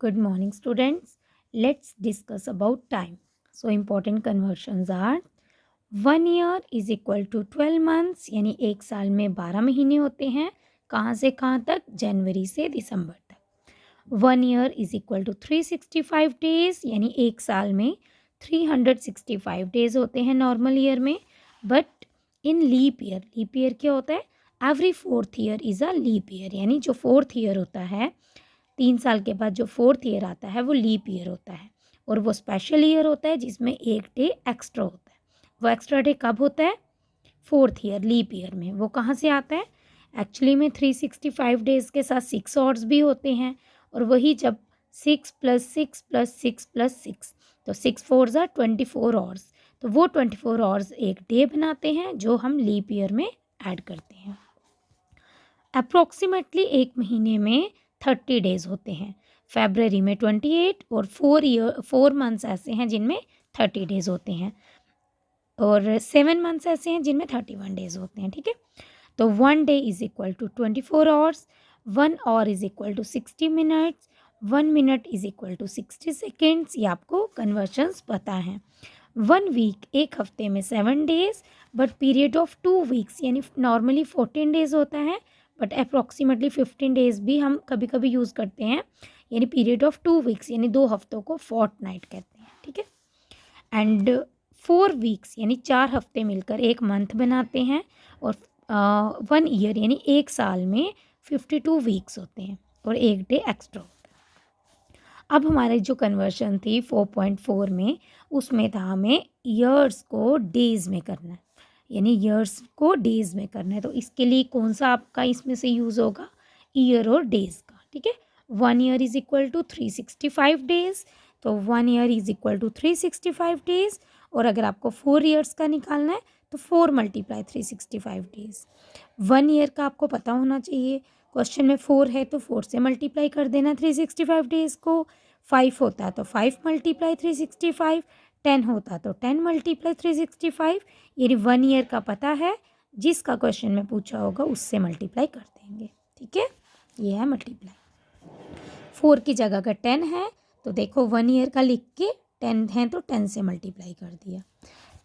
Good morning, students. Let's discuss about time. So, important conversions are 1 year is equal to 12 months, यानी एक साल में 12 महीने होते हैं. कहाँ से कहाँ तक? जनवरी से दिसंबर तक. 1 year is equal to 365 days, यानी एक साल में 365 डेज होते हैं नॉर्मल ईयर में. बट इन लीप ईयर क्या होता है? Every 4th year is a leap year, यानी जो 4th ईयर होता है 3 साल के बाद जो 4th ईयर आता है वो लीप ईयर होता है. और वो स्पेशल ईयर होता है जिसमें एक डे एक्स्ट्रा होता है. वो एक्स्ट्रा डे कब होता है? 4th ईयर लीप ईयर में. वो कहाँ से आता है? एक्चुअली में 365 डेज़ के साथ 6 आवर्स भी होते हैं. और वही जब 6 + 6 + 6 + 6 तो 6 4 ज़ा 24 आवर्स. तो वो 24 आवर्स एक डे बनाते हैं जो हम लीप ईयर में ऐड करते हैं. अप्रॉक्सीमेटली एक महीने में 30 डेज़ होते हैं. फरवरी में 28 और 4 मंथ्स ऐसे हैं जिनमें 30 डेज़ होते हैं और 7 मंथ्स ऐसे हैं जिनमें 31 डेज़ होते हैं. ठीक है. तो 1 day is equal to 24 hours, 1 hour is equal to 60 minutes, 1 minute is equal to 60 seconds. ये आपको कन्वर्शंस पता हैं. 1 वीक एक हफ्ते में 7 days, but period of 2 weeks यानी नॉर्मली 14 डेज़ होता है, बट अप्रॉक्सीमेटली 15 डेज़ भी हम कभी कभी यूज़ करते हैं. यानी पीरियड ऑफ 2 वीक्स यानी 2 हफ्तों को फोर्टनाइट कहते हैं. ठीक है. एंड 4 वीक्स यानी 4 हफ्ते मिलकर एक मंथ बनाते हैं. और 1 ईयर यानी एक साल में 52 वीक्स होते हैं और एक डे एक्स्ट्रा होता है. अब हमारी जो कन्वर्शन थी 4.4 में, उसमें था हमें ईयर्स को डेज़ में करना है, यानी ईयर्स को डेज़ में करना है. तो इसके लिए कौन सा आपका इसमें से यूज़ होगा? ईयर और डेज़ का. ठीक है. 1 year is equal to 365 days. तो 1 year is equal to 365 days. और अगर आपको 4 ईयर्स का निकालना है तो 4 × 365 डेज़. 1 ईयर का आपको पता होना चाहिए. क्वेश्चन में 4 है तो 4 से मल्टीप्लाई कर देना 365 डेज़ को. 5 होता तो 5 × 365, 10 होता तो 10 × 365. यानी 1 ईयर का पता है, जिसका क्वेश्चन में पूछा होगा उससे मल्टीप्लाई कर देंगे. ठीक है. ये है मल्टीप्लाई. 4 की जगह अगर 10 है तो देखो 1 ईयर का लिख के 10 है तो 10 से मल्टीप्लाई कर दिया.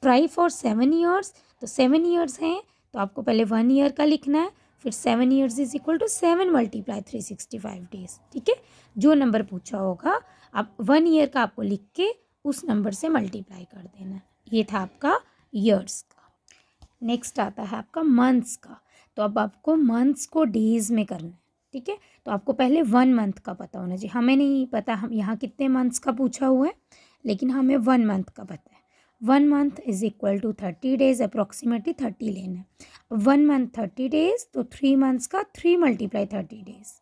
Try for 7 years. तो 7 ईयर्स हैं तो आपको पहले 1 ईयर का लिखना है, फिर 7 years is equal to 7 × 365 days. ठीक है. जो नंबर पूछा होगा आप 1 ईयर का आपको लिख के उस नंबर से मल्टीप्लाई कर देना. ये था आपका ईयर्स का. नेक्स्ट आता है आपका मंथ्स का. तो अब आपको मंथ्स को डेज में करना है. ठीक है. तो आपको पहले 1 मंथ का पता होना चाहिए. हमें नहीं पता हम यहाँ कितने मंथ्स का पूछा हुआ है, लेकिन हमें 1 मंथ का पता है. 1 month is equal to 30 days. Approximately 30 लेना है. 1 मंथ 30 डेज तो 3 मंथ्स का 3 × 30 डेज,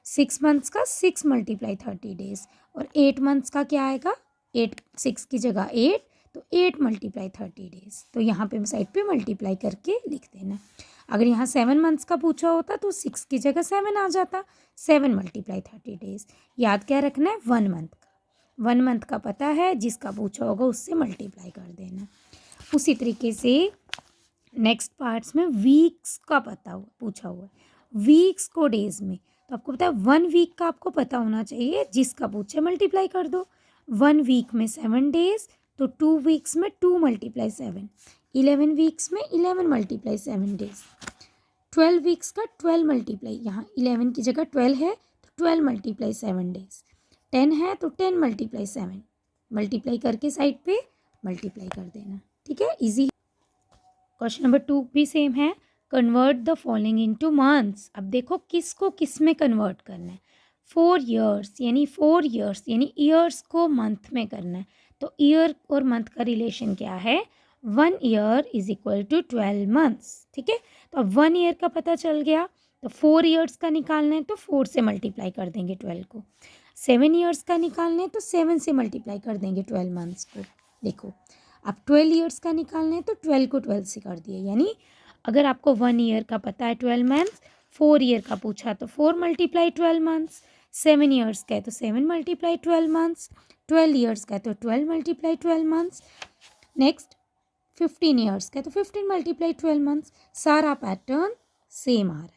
6 मंथ्स का 6 × 30 डेज. और 8 मंथ्स का क्या आएगा? 8 6 की जगह 8 तो 8 × 30 डेज. तो यहाँ पे साइड पे मल्टीप्लाई करके लिख देना. अगर यहाँ 7 मंथ्स का पूछा होता तो 6 की जगह 7 आ जाता. 7 × 30 डेज. याद क्या रखना है? 1 मंथ का. 1 मंथ का पता है, जिसका पूछा होगा उससे मल्टीप्लाई कर देना. उसी तरीके से नेक्स्ट पार्ट्स में वीक्स का पता पूछा हुआ है. वीक्स को डेज में तो आपको पता है 1 वीक का आपको पता होना चाहिए, जिसका पूछे मल्टीप्लाई कर दो. 1 वीक में 7 डेज तो 2 वीक्स में 2 × 7. 11 वीक्स में 11 × 7 डेज. 12 वीक्स का 12 मल्टीप्लाई, यहाँ 11 की जगह 12 है तो 12 × 7 डेज. 10 है तो 10 × 7 मल्टीप्लाई करके साइड पे मल्टीप्लाई कर देना. ठीक है. इजी. क्वेश्चन नंबर 2 भी सेम है. Convert the following into months. अब देखो किसको किस में कन्वर्ट करना है. 4 ईयर्स यानी ईयर्स को मंथ में करना है. तो ईयर और मंथ का रिलेशन क्या है? 1 year is equal to 12 months. ठीक है. तो अब 1 ईयर का पता चल गया तो 4 ईयर्स का निकालना है तो 4 से मल्टीप्लाई कर देंगे 12 को. 7 ईयर्स का निकालना है तो 7 से मल्टीप्लाई कर देंगे 12 मंथ्स को. देखो अब 12 ईयर्स का निकालना है तो 12 को 12 से कर दिए. यानी अगर आपको 1 ईयर का पता है 12 मंथ्स, 4 ईयर का पूछा तो 4 × 12 मंथ्स, 7 ईयर्स का है तो 7 × 12 मंथ्स, 12 ईयर्स का है तो 12 × 12 मंथ्स. नेक्स्ट 15 ईयर्स का है तो 15 × 12 मंथ्स. सारा पैटर्न सेम आ रहा है.